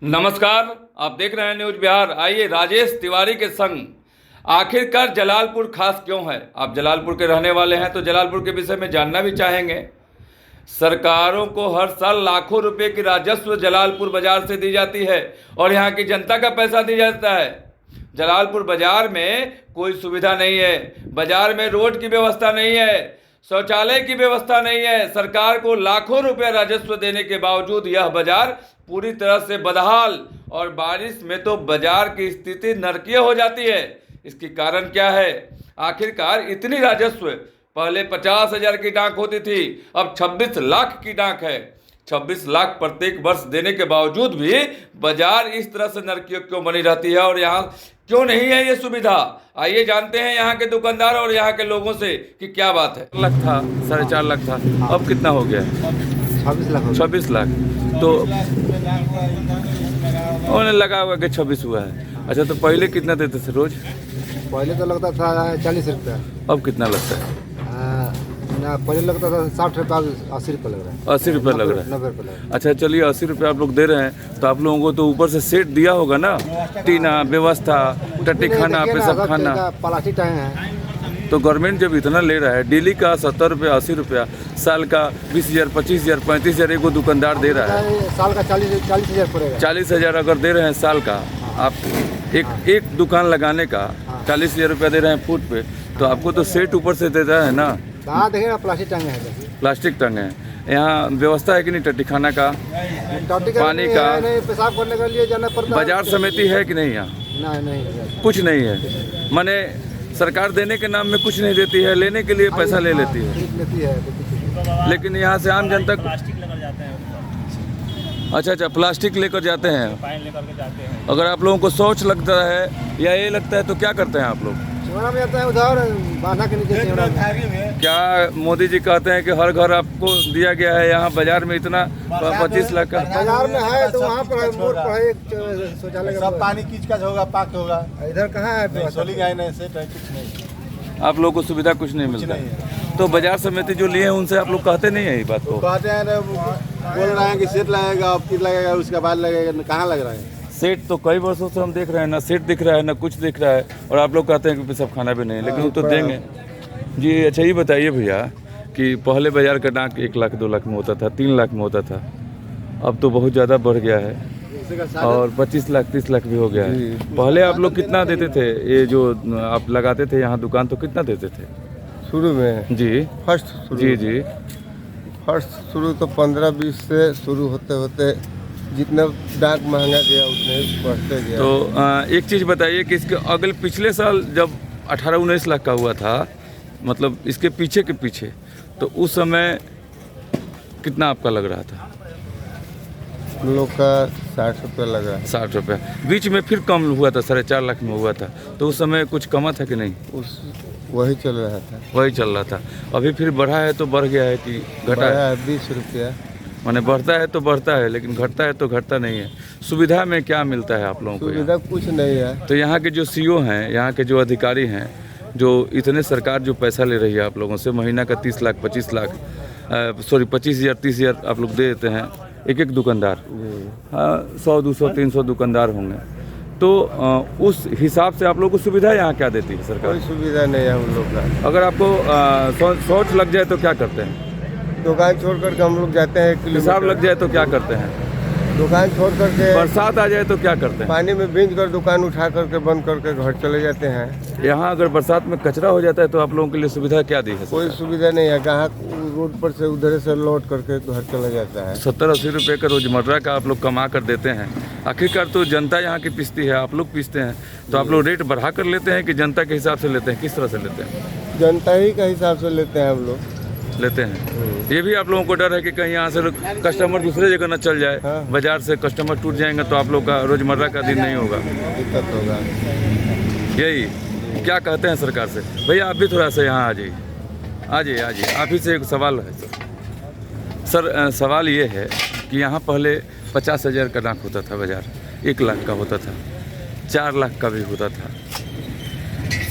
नमस्कार, आप देख रहे हैं न्यूज बिहार। आइए राजेश तिवारी के संग आखिरकार जलालपुर खास क्यों है। आप जलालपुर के रहने वाले हैं तो जलालपुर के विषय में जानना भी चाहेंगे। सरकारों को हर साल लाखों रुपए की राजस्व जलालपुर बाजार से दी जाती है और यहाँ की जनता का पैसा दिया जाता है। जलालपुर बाजार में कोई सुविधा नहीं है, बाजार में रोड की व्यवस्था नहीं है, शौचालय की व्यवस्था नहीं है। सरकार को लाखों रुपया राजस्व देने के बावजूद यह बाजार पूरी तरह से बदहाल और बारिश में तो बाजार की स्थिति नरकीय हो जाती है। इसकी कारण क्या है? आखिरकार इतनी राजस्व पहले 50,000 की डाक होती थी, अब 26 लाख की डाक है। 26 लाख प्रत्येक वर्ष देने के बावजूद भी बाजार इस तरह से नरकीय क्यों बनी रहती है और यहाँ क्यों नहीं है ये सुविधा। आइए जानते हैं यहाँ के दुकानदार और यहाँ के लोगों से कि क्या बात है। लाख था, 4.5 लाख था, अब कितना हो गया? 26 लाख। 26 लाख। तो उन्हें लगा हुआ कि 26 हुआ है। अच्छा, तो पहले कितना देते थे रोज? पहले तो लगता था 40 रुपया। अब कितना लगता है? ना, पहले लगता था 60 रुपया, 80 रुपया लग रहा है। 80 रुपये लग रहा है। 90 रुपया लग रहा है। अच्छा चलिए, 80 रुपये आप लोग दे रहे हैं तो आप लोगों को तो ऊपर से सेट दिया होगा ना, टीना व्यवस्था, टट्टी खाना, पेशाब खाना। प्लास्टिक टाइम है तो गवर्नमेंट जब इतना ले रहा है, डेली का 70 रुपया 80 रुपया, साल का 20,000 25,000 35,000 एक दुकानदार दे रहा है। साल का 40,000 पड़ेगा। 40,000 अगर दे रहे हैं साल का, आप एक दुकान लगाने का 40,000 रुपया दे रहे हैं फुट पे, तो आपको तो सेट ऊपर से देता है ना। कहाँ देखेगा, प्लास्टिक टांगे है। प्लास्टिक टंगे है। यहाँ व्यवस्था है कि नहीं? टट्टी खाना का, पानी का, पेशाब करने के लिए जाना पड़ता है। बाजार समिति है कि नहीं? यहाँ नहीं, कुछ नहीं है। माने सरकार देने के नाम में कुछ नहीं देती है, लेने के लिए पैसा ले लेती है। लेकिन यहाँ से आम जनता अच्छा प्लास्टिक लेकर जाते हैं। अगर आप लोगों को शौच लगता है या ये लगता है तो क्या करते हैं आप लोग? सिमरा में जाता है, उधर बांधा के नीचे सिमरा में। क्या मोदी जी कहते हैं कि हर घर आपको दिया गया है? यहाँ बाजार में इतना 25 लाख का बाजार में है तो वहाँ पर मोड़ पर है एक शौचालय का। सब पानी कीचकच होगा, पाक होगा। इधर कहाँ है? कुछ नहीं, आप लोगों को सुविधा कुछ नहीं मिलता है। तो बाजार समिति जो लिए हैं उनसे आप लोग कहते नहीं है ये बात को? कहते हैं, बोल रहे हैं कि सेट लगेगा, अब फिर लगेगा, उसके बाद लगेगा। कहाँ लग रहा है सेट? तो कई वर्षों से हम देख रहे हैं ना, सेट दिख रहा है ना कुछ दिख रहा है, और आप लोग कहते हैं कि सब खाना भी नहीं, लेकिन वो तो देंगे जी। अच्छा ये बताइए भैया कि पहले बाजार का डाक 1 लाख 2 लाख में होता था, 3 लाख में होता था, अब तो बहुत ज़्यादा बढ़ गया है और 25 लाख 30 लाख भी हो गया है। पहले आप लोग कितना देते थे? ये जो आप लगाते थे यहाँ दुकान, तो कितना देते थे शुरू में? जी फर्स्ट जी शुरू तो 15-20 से शुरू होते होते जितना डाक महंगा गया उतने बढ़ते गया। तो एक चीज़ बताइए कि इसके अगले पिछले साल जब 18-19 लाख का हुआ था, मतलब इसके पीछे के पीछे, तो उस समय कितना आपका लग रहा था? हम लोग का 60 रुपया लगा। 60 रुपया। बीच में फिर कम हुआ था, 4.5 लाख में हुआ था, तो उस समय कुछ कमा था कि नहीं? वही चल रहा था। वही चल रहा था। अभी फिर बढ़ा है तो बढ़ गया है कि घटा है? 20 रुपया। माने बढ़ता है तो बढ़ता है, लेकिन घटता है तो घटता नहीं है। सुविधा में क्या मिलता है आप लोगों को? सुविधा कुछ नहीं है। तो यहाँ के जो सीईओ हैं, यहाँ के जो अधिकारी हैं, जो इतने सरकार जो पैसा ले रही है आप लोगों से, महीना का 30 लाख 25 लाख 25,000 30,000 आप लोग दे देते हैं एक दुकानदार। 100 200 300 दुकानदार होंगे, तो उस हिसाब से आप लोग को सुविधा यहाँ क्या देती है सरकार? कोई सुविधा नहीं है हम लोग का। अगर आपको शौच लग जाए तो क्या करते हैं? दुकान छोड़ करके हम लोग जाते हैं। पेशाब लग जाए तो क्या करते हैं? दुकान छोड़ करके बरसात आ जाए तो क्या करते हैं? पानी में भींग कर दुकान उठा करके बंद करके घर चले जाते हैं। यहाँ अगर बरसात में कचरा हो जाता है तो आप लोगों के लिए सुविधा क्या दी है? कोई सुविधा नहीं है। ग्राहक रोड पर से उधर से लौट करके घर चला जाता है। 70-80 रुपये का रोजमर्रा का आप लोग कमा कर देते हैं। आखिरकार तो जनता यहाँ की पीसती है, आप लोग पीसते हैं, तो आप लोग रेट बढ़ा कर लेते हैं कि जनता के हिसाब से लेते हैं? किस तरह से लेते हैं? जनता ही के हिसाब से लेते हैं हम लोग। लेते हैं। ये भी आप लोगों को डर है कि कहीं यहाँ से कस्टमर दूसरे जगह न चल जाए? हाँ। बाजार से कस्टमर टूट जाएंगे तो आप लोग का रोजमर्रा का दिन नहीं होगा, दिक्कत होगा। यही क्या कहते हैं सरकार से? भैया आप भी थोड़ा सा यहाँ आ जाइए, आप ही से एक सवाल है सर। सवाल ये है कि यहाँ पहले 50,000 का डाक होता था बाजार, 1 लाख का होता था, 4 लाख का भी होता था,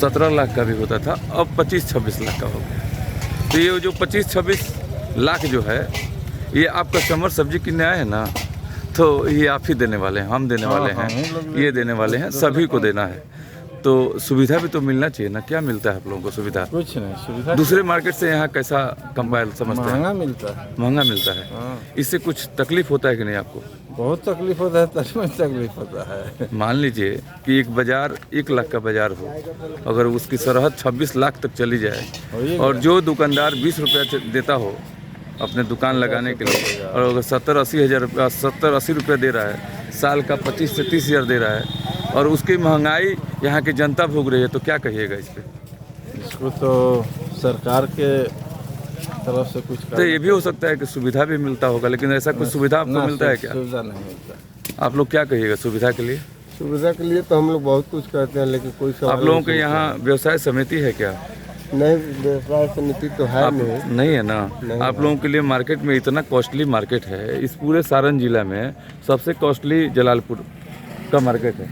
17 लाख का भी होता था, अब 25-26 लाख का हो गया। तो ये जो 25-26 लाख जो है, ये आप कस्टमर सब्जी किनने आए हैं ना, तो ये आप ही देने वाले हैं, हम देने वाले हैं, ये देने वाले हैं, सभी को देना है। तो सुविधा भी तो मिलना चाहिए ना। क्या मिलता है आप लोगों को सुविधा? कुछ नहीं सुविधा, दूसरे मार्केट से यहाँ कैसा कंपेयर समझते हैं? महंगा मिलता है। महंगा मिलता है। इससे कुछ तकलीफ होता है कि नहीं आपको? बहुत तकलीफ होता है, तकलीफ तकलीफ होता है। मान लीजिए कि एक बाजार 1 लाख का बाजार हो, अगर उसकी सरहद 26 लाख तक चली जाए और जो दुकानदार 20 रुपया देता हो अपने दुकान लगाने के लिए, और अगर 70-80 रुपया दे रहा है, साल का 25 से 30 हज़ार दे रहा है, और उसकी महंगाई यहाँ की जनता भोग रही है, तो क्या कहिएगा इस पे? इसको तो सरकार के तरफ से कुछ तो ये भी हो सकता है कि सुविधा भी मिलता होगा, लेकिन ऐसा कुछ सुविधा आपको मिलता है क्या? सुविधा नहीं मिलता। आप लोग क्या कहिएगा सुविधा के लिए? सुविधा के लिए तो हम लोग बहुत कुछ करते हैं, लेकिन कोई सवाल आप लोगों के यहाँ व्यवसाय समिति है क्या? नहीं, व्यवसाय समिति तो है नहीं। नहीं है ना। आप लोगों के लिए मार्केट में इतना कॉस्टली मार्केट है, इस पूरे सारण जिला में सबसे कॉस्टली जलालपुर का मार्केट है।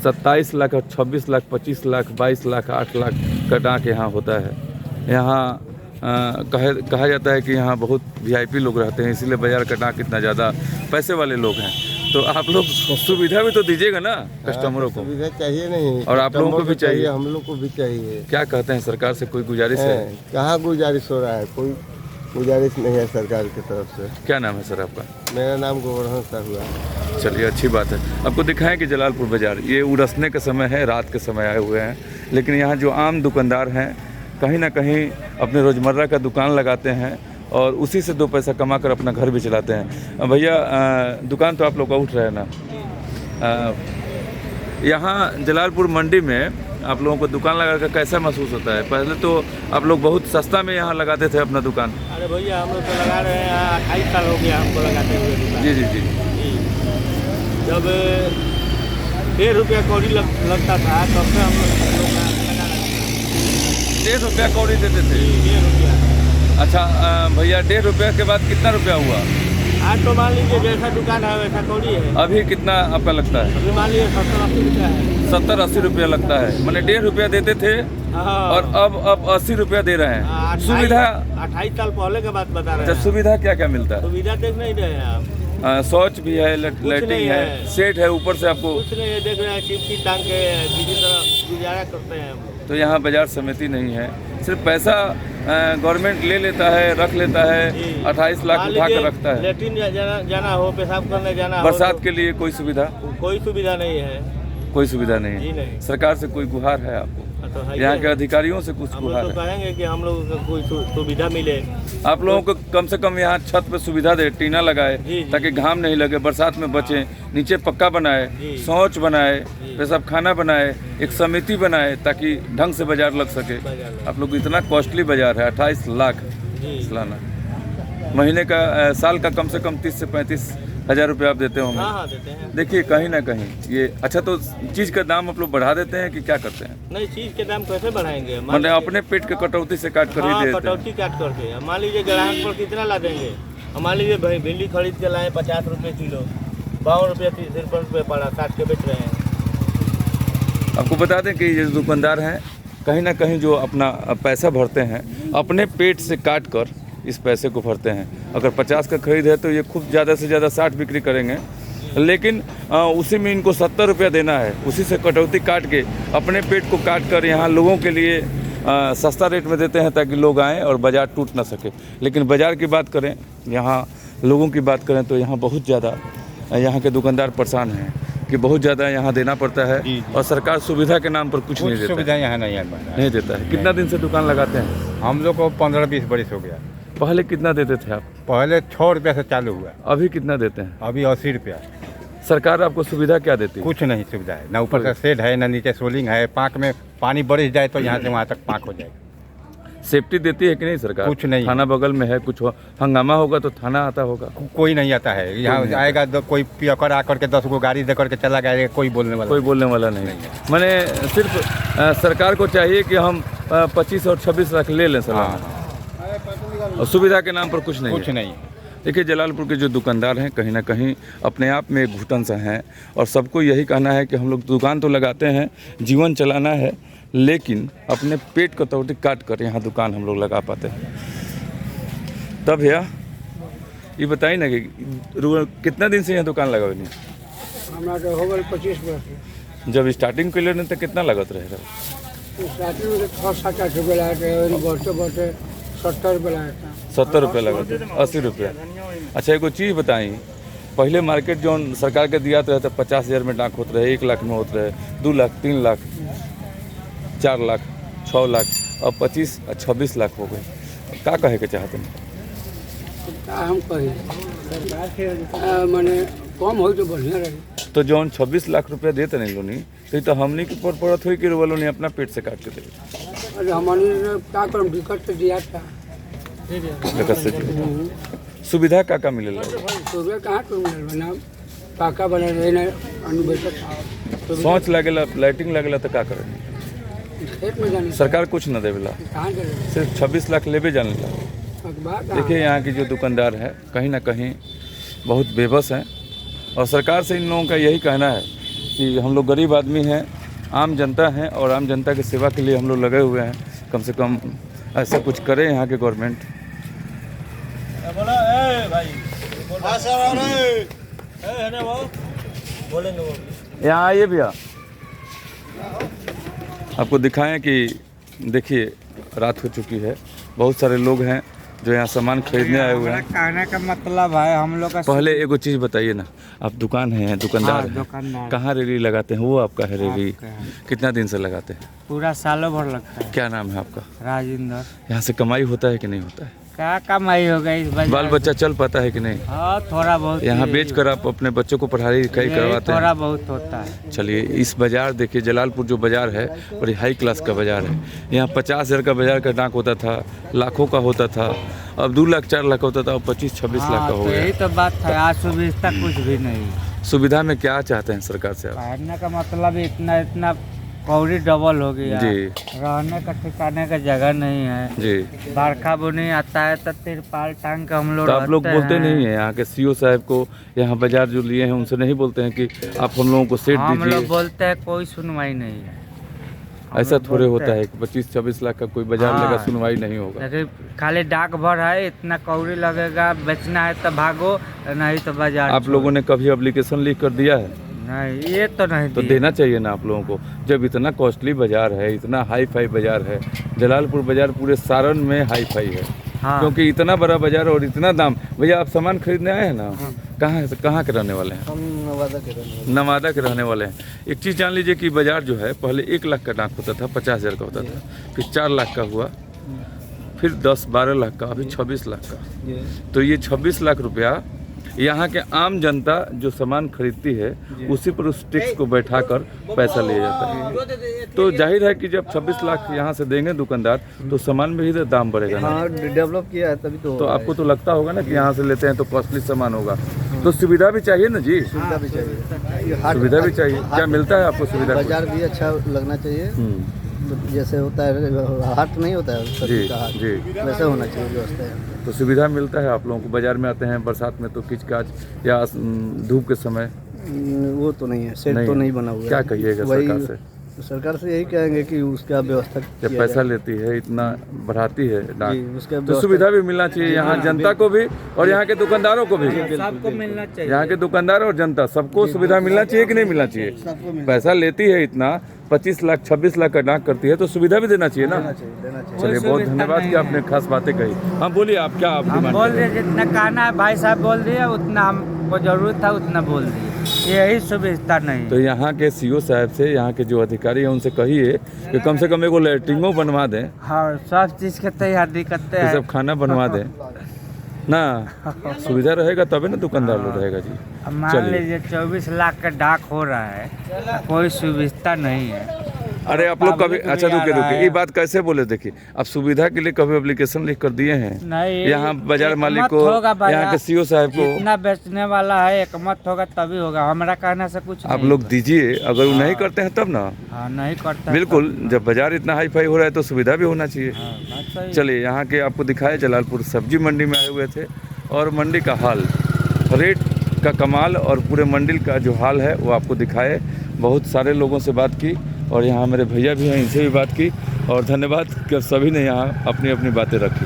27 लाख, 26 लाख, 25 लाख, 22 लाख, 8 लाख का डाक यहाँ होता है। यहाँ कहा जाता है कि यहाँ बहुत VIP लोग रहते हैं, इसीलिए बाजार का डाक इतना ज़्यादा पैसे वाले लोग हैं। तो आप लोग सुविधा भी तो दीजिएगा ना कस्टमरों को। सुविधा चाहिए नहीं, और आप लोगों को भी चाहिए, हम लोग को भी चाहिए। क्या कहते हैं सरकार से कोई गुजारिश है? कहाँ गुजारिश हो रहा है? कोई गुजारिश नहीं है सरकार की तरफ से। क्या नाम है सर आपका? मेरा नाम गोवर्धन सर हुआ। चलिए, अच्छी बात है। आपको दिखाएं कि जलालपुर बाज़ार ये उड़सने का समय है, रात के समय आए हुए हैं, लेकिन यहाँ जो आम दुकानदार हैं कहीं ना कहीं अपने रोज़मर्रा का दुकान लगाते हैं और उसी से 2 पैसा कमा कर अपना घर भी चलाते हैं। भैया दुकान तो आप लोग का उठ रहा है ना। यहाँ जलालपुर मंडी में आप लोगों को दुकान लगा कर कैसा महसूस होता है? पहले तो आप लोग बहुत सस्ता में यहाँ लगाते थे अपना दुकान। अरे भैया हम लोग तो लगा रहे हैं, 28 साल हो गया हमको लगाते हुए दुकान। जी जी जी। जब 1.5 रुपया कौड़ी लगता था तब से हम लोग लगा 1.5 रुपया कौड़ी देते थे। 1.5 रुपया। अच्छा भैया, 1.5 रुपया के बाद कितना रुपया हुआ? आज तो मान लीजिए जैसा दुकान है वैसा कौड़ी है। अभी कितना आपका लगता है? अभी मान लीजिए 70-80 रुपया है। 70-80 रुपया लगता है। मैंने 1.5 रुपया देते थे हाँ। और अब 80 रुपया दे रहे हैं। 28 सुविधा 28 साल पहले का बात बता रहे अच्छा, हैं। सुविधा क्या क्या मिलता है? सुविधा देख नहीं रहे हैं आप? शौच भी है, लाइटिंग नहीं है, है। सेट है, ऊपर से आपको। कुछ नहीं है, देख रहे हैं चिप्सी टांग के किसी तरह गुजारा करते हैं हम लोग। तो यहाँ बाजार समिति नहीं है, सिर्फ पैसा गवर्नमेंट ले लेता है, रख लेता है, 28 लाख मान उठा कर लीजिए रखता है। लेट्रिन जाना हो, पेशाब करने जाना हो, बरसात के लिए कोई सुविधा? कोई सुविधा नहीं है। कोई सुविधा नहीं जी है। नहीं। सरकार से कोई गुहार है आपको? तो है यहाँ ही के है। अधिकारियों से कुछ हम लोग गुहार तो है? कहेंगे कि हम लोग को कोई सुविधा मिले। आप लोगों को कम से कम यहाँ छत पे सुविधा दे, टीना लगाए जी, जी। ताकि घाम नहीं लगे, बरसात में बचे, नीचे पक्का बनाए, जी। शौच बनाए, जी। पेशाब खाना बनाए, एक समिति बनाए ताकि ढंग से बाजार लग सके। बाजार आप लोग इतना कॉस्टली बाजार है, 28 लाख जी। सालाना, महीने का साल का कम से कम 30 से 35 हज़ार रुपये आप देते होंगे। हाँ देते हैं। देखिए कहीं ना कहीं ये अच्छा, तो चीज़ का दाम आप लोग बढ़ा देते हैं कि क्या करते हैं? नहीं, चीज के दाम कैसे बढ़ाएंगे? मान मतलब लीजिए- अपने पेट के कटौती से काट कर ही हाँ, दे देते हैं। कटौती काट करके। मान लीजिए ग्राहक पर कितना ला देंगे? मान लीजिए भाई भिंडी खरीद के लाए 50 रुपये किलो, 52 रुपये 53 रुपये पड़ा, 60 के बेच रहे हैं। आपको बता दें कि ये दुकानदार हैं कहीं ना कहीं जो अपना पैसा भरते हैं अपने पेट से काट कर इस पैसे को भरते हैं। अगर 50 का खरीद है तो ये खूब ज़्यादा से ज़्यादा 60 बिक्री करेंगे, लेकिन उसी में इनको 70 रुपया देना है, उसी से कटौती काट के अपने पेट को काट कर यहाँ लोगों के लिए सस्ता रेट में देते हैं ताकि लोग आएँ और बाज़ार टूट ना सके। लेकिन बाज़ार की बात करें, यहाँ लोगों की बात करें तो यहाँ बहुत ज़्यादा यहाँ के दुकानदार परेशान हैं कि बहुत ज़्यादा यहाँ देना पड़ता है और सरकार सुविधा के नाम पर कुछ नहीं देता सुविधा है। यहाँ नहीं देता है। कितना दिन से दुकान लगाते हैं? हम लोग को 15-20 बरस हो गया। पहले कितना देते थे आप? पहले 6 रुपया से चालू हुआ, अभी कितना देते हैं? अभी 80 रुपया। सरकार आपको सुविधा क्या देती है? कुछ नहीं सुविधा है, ना ऊपर का शेड है, ना नीचे सोलिंग है। पाँक में पानी बरस जाए तो यहाँ से वहाँ तक पाँक हो जाएगा। सेफ्टी देती है कि नहीं सरकार? कुछ नहीं। थाना बगल में है, कुछ हंगामा होगा तो थाना आता होगा? कोई नहीं आता है यहाँ। नहीं आएगा तो कोई पियकर आकर के 10 गो गाड़ी दे करके चला गया, कोई बोलने वाला कोई बोलने वाला नहीं। मैंने सिर्फ सरकार को चाहिए कि हम 25 और 26 लाख ले लें सालाना, और सुविधा के नाम पर कुछ नहीं कुछ है। नहीं। देखिए जलालपुर के जो दुकानदार हैं कहीं ना कहीं अपने आप में एक घुटन सा हैं और सबको यही कहना है कि हम लोग दुकान तो लगाते हैं, जीवन चलाना है, लेकिन अपने पेट कटौती काट कर यहाँ दुकान हम लोग लगा पाते हैं। तब भैया ये बताइए ना कि कितना दिन से यहाँ दुकान लगा हुई हमारा तो हो गए 25 वर्ष जब स्टार्टिंग के लिए तो कितना लागत रहेगा? स्टार्टिंग में 6-7 रुपये लाए थे और बढ़ते बढ़ते 70 रुपये लाया था। 70 रुपये लागत, 80 रुपये। अच्छा एगो चीज़ बताई, पहले मार्केट जो सरकार के दिया तो 50,000 में डाक होते रहे, 1 लाख में होते रहे, 2 लाख, 3 लाख, 4 लाख, 6 लाख, अब 25 और 26 लाख हो गए। क्या कहे के चाहते हैं? क्या हम कही सरकार के माने कम हो तो बढ़िया रही। तो जौन 26 लाख रुपया देते नहीं लोनी तो हमनी के पर पड़त हुई कि वो लोनी अपना पेट से काट के दे। अरे हमारे क्या करम दिक्कत तो दिया था। सुविधा का मिलेला? सुबह कहाँ तो मिल बना पाका बना रहे ना अनुबेटक सोच लगेला, लाइटिंग लगेला तो का करे? खेत में जाने सरकार कुछ न देवेला, कहाँ चले सिर्फ 26 लाख लेवे जाने ला। देखिए यहाँ की जो दुकानदार है कहीं ना कहीं बहुत बेबस हैं और सरकार से इन लोगों का यही कहना है कि हम लोग गरीब आदमी हैं, आम जनता हैं और आम जनता की सेवा के लिए हम लोग लगे हुए हैं, कम से कम ऐसा कुछ करें यहाँ के गवर्नमेंट। यहाँ आइए भैया, आपको दिखाएं कि देखिए रात हो चुकी है, बहुत सारे लोग हैं जो यहाँ सामान खरीदने आए हुए हैं। कहने का मतलब है हम लोग का पहले एगो चीज़ बताइए ना, आप दुकान है, दुकानदार हैं, दुकानदार कहाँ रैली लगाते हैं? वो आपका है रैली? कितना दिन से लगाते हैं? पूरा सालों भर लगता है। क्या नाम है आपका? राजेंद्र। यहाँ से कमाई होता है कि नहीं होता है? क्या कमाई हो गई इस बाजार बाल बच्चा चल पाता है कि नहीं? हाँ थोड़ा बहुत यहाँ बेच कर आप अपने बच्चों को पढ़ाई लिखाई करवाते हैं? थोड़ा बहुत होता है। चलिए, इस बाज़ार देखिए, जलालपुर जो बाज़ार है बड़ी हाई क्लास का बाज़ार है। यहाँ 50,000 का बाज़ार का डाक होता था, लाखों का होता था, अब 2 लाख 4 लाख होता था, अब 25-26 लाख का हो गया। यही तो बात है, आज सुविधा कुछ भी नहीं। सुविधा में क्या चाहते हैं सरकार से आप? कहने का मतलब इतना कौड़ी डबल हो गया जी। रहने का ठिकाने का जगह नहीं है जी। बरखा बुनी आता है तो तिरपाल टांग के हम लोग तो आप लोग बोलते नहीं है यहाँ के सीओ साहब को, यहाँ बाजार जो लिए हैं उनसे नहीं बोलते हैं कि आप हम लोगों को सेट हम दीजिए? लोग बोलते हैं, कोई सुनवाई नहीं है। ऐसा थोड़े होता है कि 25-26 लाख का कोई बाजार लगा, सुनवाई नहीं होगा। लेकिन खाली डाक भर है, इतना कौड़ी लगेगा, बेचना है तो भागो, नहीं तो बाजार आप लोगों ने कभी एप्लीकेशन लिख कर दिया है? नहीं, ये तो नहीं तो देना चाहिए ना आप लोगों को, जब इतना कॉस्टली बाजार है, इतना हाई फाई बाजार है। जलालपुर बाजार पूरे सारण में हाई फाई है। हाँ। क्योंकि इतना बड़ा बाजार और इतना दाम। भैया आप सामान खरीदने आए हैं ना? कहाँ के रहने वाले हैं? हम नवादा के रहने वाले हैं। एक चीज़ जान लीजिए कि बाजार जो है पहले 1 लाख का डाक होता था, 50,000 का होता था, फिर 4 लाख का हुआ, फिर 10-12 लाख का, अभी 26 लाख का। तो ये 26 लाख रुपया यहाँ के आम जनता जो सामान खरीदती है उसी पर उस टैक्स को बैठाकर पैसा लिया जाता है। तो जाहिर है कि जब 26 लाख यहाँ से देंगे दुकानदार तो सामान में ही तो दाम बढ़ेगा ना। डेवलप किया है तभी तो आपको तो लगता होगा ना कि यहाँ से लेते हैं तो कॉस्टली सामान होगा, तो सुविधा भी चाहिए ना जी? सुविधा भी चाहिए, सुविधा भी चाहिए। क्या मिलता है आपको सुविधा? बाजार भी अच्छा लगना चाहिए, जैसे होता है हाट नहीं होता है सब्जी का हाट, जी। वैसे होना चाहिए व्यवस्था। तो सुविधा मिलता है आप लोगों को? बाजार में आते हैं बरसात में तो किचकाच या धूप के समय? वो तो नहीं है, सेट तो नहीं बना हुआ है। क्या कहिएगा सरकार से? सरकार से यही कहेंगे कि उसका व्यवस्था जब पैसा लेती है, इतना बढ़ाती है जी, डाक, उसका तो सुविधा भी मिलना चाहिए यहाँ जनता को भी और यहाँ के दुकानदारों को भी। सबको मिलना चाहिए, यहाँ के दुकानदार और जनता सबको सुविधा मिलना चाहिए कि नहीं मिलना चाहिए? पैसा लेती है इतना, 25 लाख 26 लाख का डाक करती है, तो सुविधा भी देना चाहिए ना। चलिए, बहुत धन्यवाद कि आपने खास बातें कही। हाँ बोलिए, आप क्या आप हम बोल रहे जितना कहना है भाई साहब बोल दिए, उतना हमको जरूरत था उतना बोल दिए, यही सुविधा नहीं। तो यहाँ के सीओ साहब से, यहाँ के जो अधिकारी हैं उनसे कहिए कि कम से कम एगो लैट्रिनो बनवा दें। हाँ, सब चीज़ के तैयारी करते हैं, सब खाना बनवा दें ना, सुविधा रहेगा तभी ना दुकानदार लोग रहेगा जी। मान लीजिए 24 लाख का डाक हो रहा है, कोई सुविधा नहीं है। अरे आप लोग कभी, अच्छा रुके, ये बात कैसे बोले? देखिए, आप सुविधा के लिए कभी एप्लीकेशन लिख कर दिए हैं? नहीं, यहाँ बाजार मालिक को, यहाँ के सीओ साहब को? इतना बेचने वाला है, एक मत होगा तभी होगा, हमारा कहने से कुछ आप लोग दीजिए, अगर वो नहीं करते हैं तब ना। हाँ, नहीं करता। बिल्कुल, जब बाजार इतना हाई फाई हो रहा है तो सुविधा भी होना चाहिए। चलिए, यहाँ के आपको दिखाए, जलालपुर सब्जी मंडी में आए हुए थे और मंडी का हाल, रेट का कमाल और पूरे मंडी का जो हाल है वो आपको दिखाए। बहुत सारे लोगों से बात की और यहाँ मेरे भैया भी हैं, इनसे भी बात की और धन्यवाद कि सभी ने यहाँ अपनी अपनी बातें रखी।